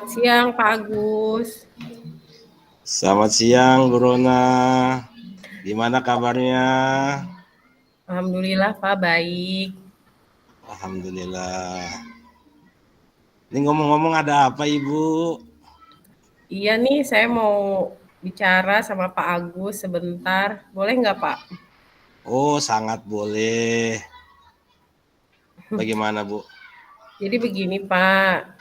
Selamat siang Pak Agus. Selamat siang Bu Rona. Gimana kabarnya? Alhamdulillah Pak baik. Alhamdulillah. Ini ngomong-ngomong ada apa Ibu? Iya nih saya mau bicara sama Pak Agus sebentar. Boleh nggak Pak? Oh sangat boleh. Bagaimana Bu? Jadi begini Pak.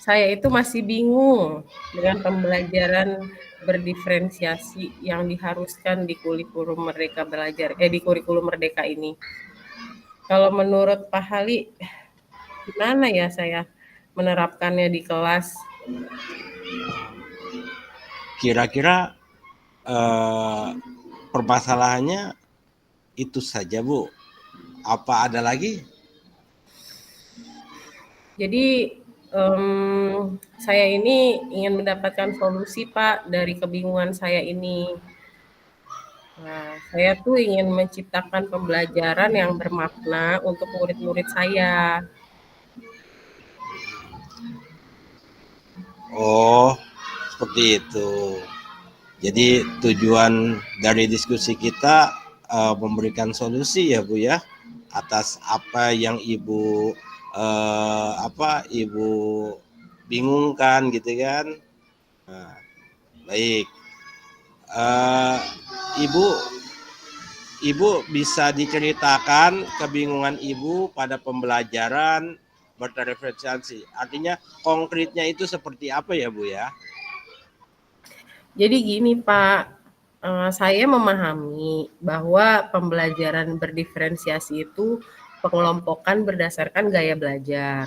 Saya itu masih bingung dengan pembelajaran berdiferensiasi yang diharuskan di kurikulum Merdeka Belajar di kurikulum Merdeka ini. Kalau menurut Pak Hali gimana ya saya menerapkannya di kelas? Kira-kira permasalahannya itu saja Bu? Apa ada lagi? Jadi saya ini ingin mendapatkan solusi Pak dari kebingungan saya ini. Nah, saya tuh ingin menciptakan pembelajaran yang bermakna untuk murid-murid saya. Oh seperti itu. Jadi tujuan dari diskusi kita memberikan solusi ya Bu ya atas apa yang Ibu Ibu bingungkan gitu kan. Nah, baik. Ibu bisa diceritakan kebingungan Ibu pada pembelajaran berdiferensiasi. Artinya konkretnya itu seperti apa ya Bu ya? Jadi gini Pak, saya memahami bahwa pembelajaran berdiferensiasi itu pengelompokan berdasarkan gaya belajar.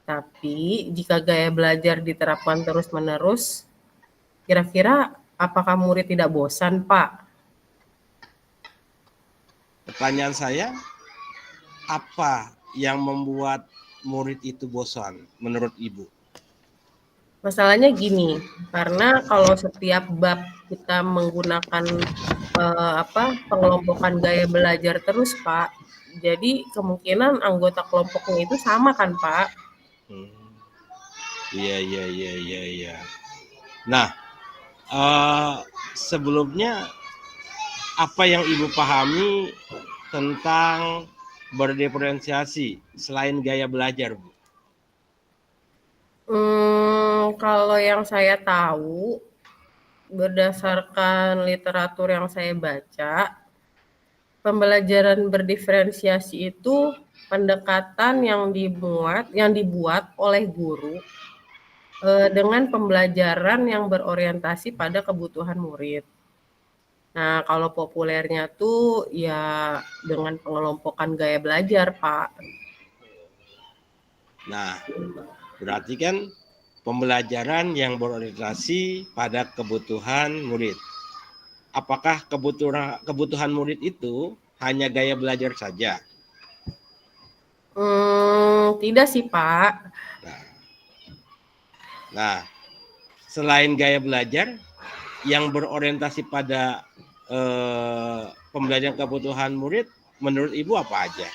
Tapi jika gaya belajar diterapkan terus-menerus, kira-kira apakah murid tidak bosan, Pak? Pertanyaan saya, apa yang membuat murid itu bosan menurut Ibu? Masalahnya gini, karena kalau setiap bab kita menggunakan pengelompokan gaya belajar terus, Pak, jadi kemungkinan anggota kelompoknya itu sama kan, Pak? Iya. Nah, sebelumnya apa yang Ibu pahami tentang berdiferensiasi selain gaya belajar, Bu? Kalau yang saya tahu, berdasarkan literatur yang saya baca, pembelajaran berdiferensiasi itu pendekatan yang dibuat oleh guru dengan pembelajaran yang berorientasi pada kebutuhan murid. Nah, kalau populernya tuh ya dengan pengelompokan gaya belajar, Pak. Nah, berarti kan pembelajaran yang berorientasi pada kebutuhan murid. Apakah kebutuhan murid itu hanya gaya belajar saja? Tidak sih, Pak. Nah, selain gaya belajar yang berorientasi pada pembelajaran kebutuhan murid, menurut Ibu apa aja?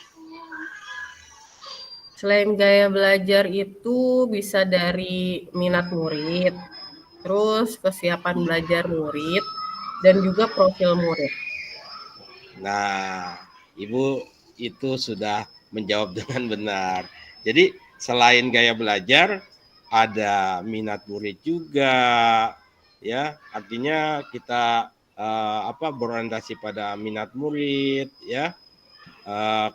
Selain gaya belajar itu bisa dari minat murid, terus kesiapan belajar murid, dan juga profil murid. Nah, Ibu itu sudah menjawab dengan benar. Jadi selain gaya belajar, ada minat murid juga, ya. Artinya kita berorientasi pada minat murid, ya.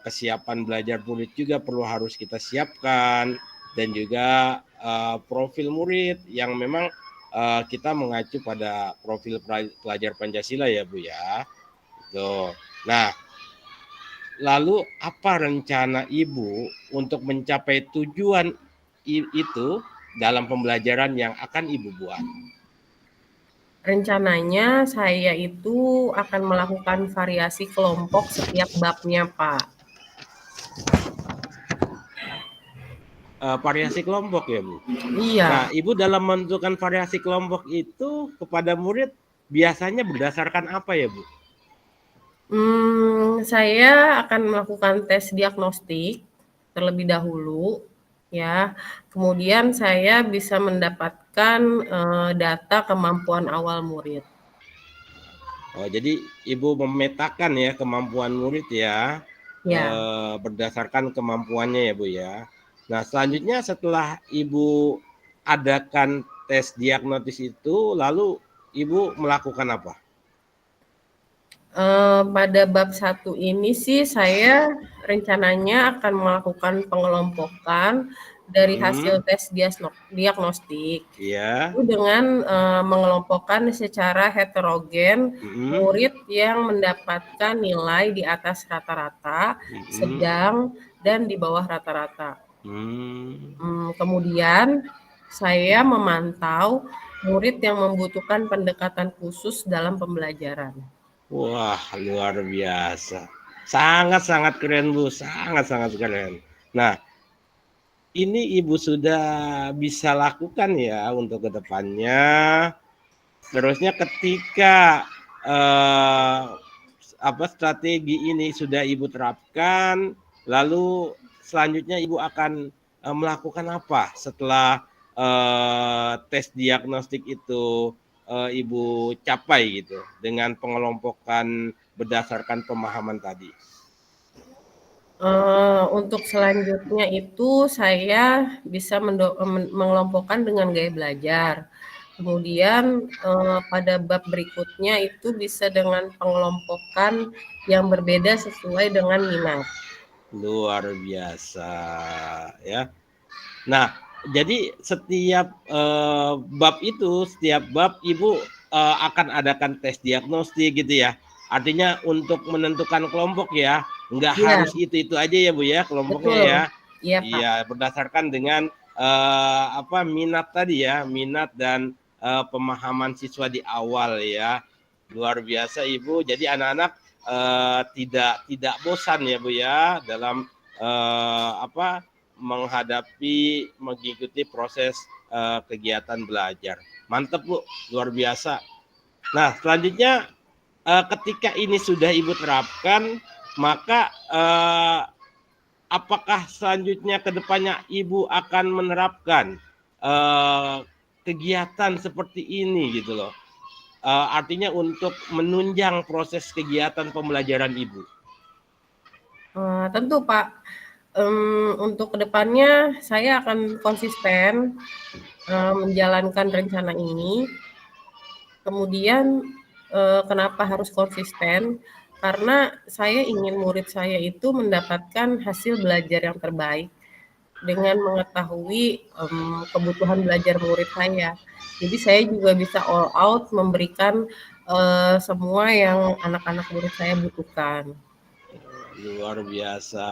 Kesiapan belajar murid juga harus kita siapkan, dan juga profil murid yang memang kita mengacu pada profil pelajar Pancasila ya Bu ya. Tuh. Nah, lalu apa rencana Ibu untuk mencapai tujuan itu dalam pembelajaran yang akan Ibu buat? Rencananya saya itu akan melakukan variasi kelompok setiap babnya, Pak. Variasi kelompok ya Bu? Iya. Nah, Ibu dalam menentukan variasi kelompok itu kepada murid biasanya berdasarkan apa ya Bu? Saya akan melakukan tes diagnostik terlebih dahulu. ya. Kemudian saya bisa mendapatkan data kemampuan awal murid. Oh, jadi Ibu memetakan ya kemampuan murid ya, Ya, berdasarkan kemampuannya ya Bu ya. Nah selanjutnya setelah Ibu adakan tes diagnosis itu, lalu Ibu melakukan apa? pada bab 1 ini sih saya rencananya akan melakukan pengelompokan dari hasil tes diagnostik. Iya. Itu dengan mengelompokkan secara heterogen murid yang mendapatkan nilai di atas rata-rata, sedang, dan di bawah rata-rata. Kemudian saya memantau murid yang membutuhkan pendekatan khusus dalam pembelajaran. Wah, luar biasa. Sangat-sangat keren, Bu. Sangat-sangat keren. Nah, ini Ibu sudah bisa lakukan ya untuk kedepannya. Terusnya ketika strategi ini sudah Ibu terapkan, lalu selanjutnya Ibu akan melakukan apa setelah tes diagnostik itu Ibu capai gitu dengan pengelompokan berdasarkan pemahaman tadi? Untuk selanjutnya itu saya bisa mengelompokkan dengan gaya belajar. Kemudian pada bab berikutnya itu bisa dengan pengelompokan yang berbeda sesuai dengan minat. Luar biasa ya. Nah, jadi setiap bab itu, setiap bab Ibu akan adakan tes diagnostik gitu ya. Artinya untuk menentukan kelompok ya, nggak Iya, harus itu aja ya Bu ya kelompoknya betul. ya. Iya, Pak. Iya, berdasarkan dengan minat tadi ya, minat dan pemahaman siswa di awal ya. Luar biasa Ibu. Jadi anak-anak tidak bosan ya Bu ya dalam mengikuti proses kegiatan belajar. Mantap Bu, luar biasa. Nah selanjutnya ketika ini sudah Ibu terapkan, maka apakah selanjutnya ke depannya Ibu akan menerapkan kegiatan seperti ini gitu loh? Artinya untuk menunjang proses kegiatan pembelajaran Ibu. Tentu Pak, untuk kedepannya saya akan konsisten menjalankan rencana ini. Kemudian kenapa harus konsisten? Karena saya ingin murid saya itu mendapatkan hasil belajar yang terbaik dengan mengetahui kebutuhan belajar murid saya. Jadi saya juga bisa all out memberikan semua yang anak-anak murid saya butuhkan. Luar biasa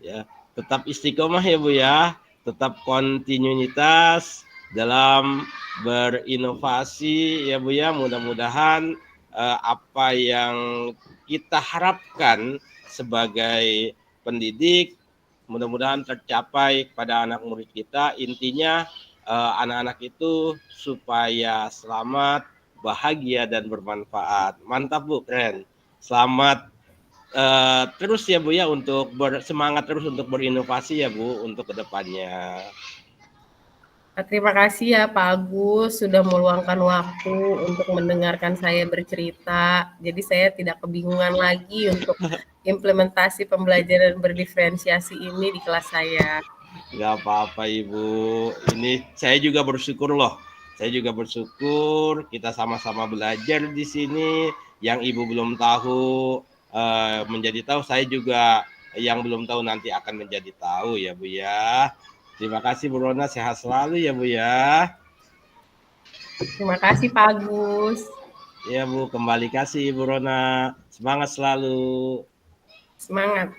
ya. Tetap istiqomah ya Bu ya, tetap kontinuitas dalam berinovasi ya Bu ya. Mudah-mudahan apa yang kita harapkan sebagai pendidik mudah-mudahan tercapai pada anak murid kita. Intinya anak-anak itu supaya selamat, bahagia dan bermanfaat. Mantap Bu, keren. Selamat terus ya Bu ya untuk bersemangat terus untuk berinovasi ya Bu untuk kedepannya. Terima kasih ya Pak Agus sudah meluangkan waktu untuk mendengarkan saya bercerita. Jadi saya tidak kebingungan lagi untuk implementasi pembelajaran berdiferensiasi ini di kelas saya. Gak apa-apa Ibu. Ini saya juga bersyukur loh. Saya juga bersyukur kita sama-sama belajar di sini. Yang Ibu belum tahu menjadi tahu. Saya juga yang belum tahu nanti akan menjadi tahu ya Bu ya. Terima kasih Bu Rona, sehat selalu ya Bu ya. Terima kasih Pak Agus. Ya Bu, kembali kasih Bu Rona. Semangat selalu. Semangat.